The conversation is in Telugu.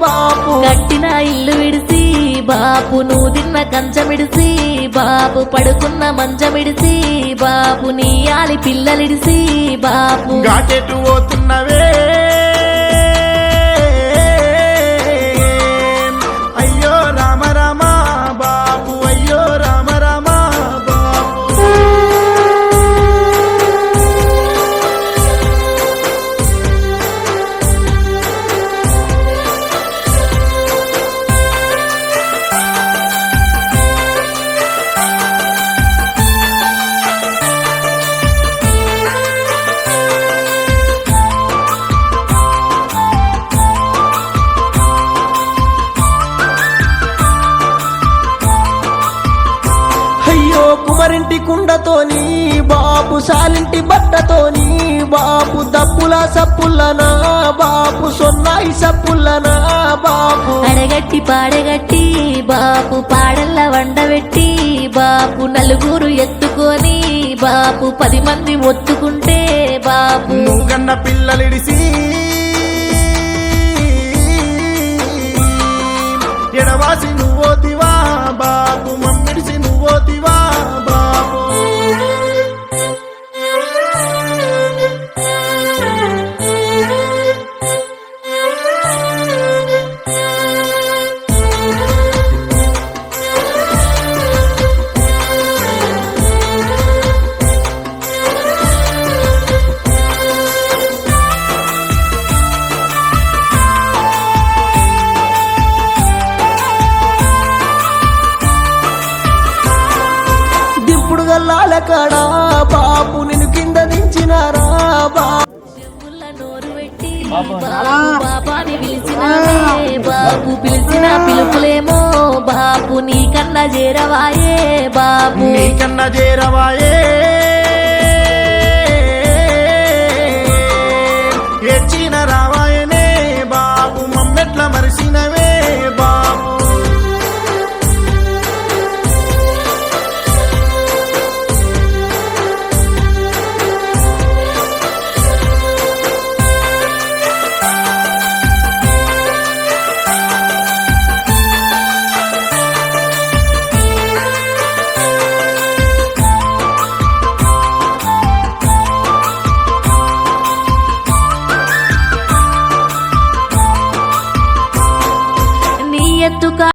బాపు కట్టిన ఇల్లు విడిసి బాపు నువ్వు తిన్న కంచమిడిసి బాపు పడుకున్న మంచమిడిసి బాపు నీ ఆలి పిల్లలిడిసి బాపు ఘాటెటు పోతున్నవే అయ్యో రామ రామ బాపు అయ్యో రామ రామ బాపు అయ్యో కుమరింటి కుండతోని బాపు సాలింటి బట్టతోని బాపు దప్పుల సప్పుల్లనా బాపు సొన్నాయి సప్పుల్లనా బాపు అడగట్టి పాడగట్టి బాపు పాడల్ల వండబెట్టి బాపు నలుగురు ఎత్తుకొని బాపు 10 మంది ఒత్తుకుంటే బాపు నువ్వు కన్న పిల్లలిడిసి ఎడవాసి నువ్వోతివా బాపు మమ్మిడిసి నువ్వోతివా బాపు దింపుడు గల్లాల కాడా బాపు నిన్ను కింద దించినారా బాపు చెవుల నోరు పెట్టి బాపు బాబాని పిలిచినావే బాపు పిలిచిన పిలుపులేమో బాపు నీకన్నా చేరవాయే బాపు నీకన్నా చేరవాయే ఏడ్చిన రావాయనే బాపు మమ్మెట్ల మరిసినవే బాపు నీ ఎత్తుక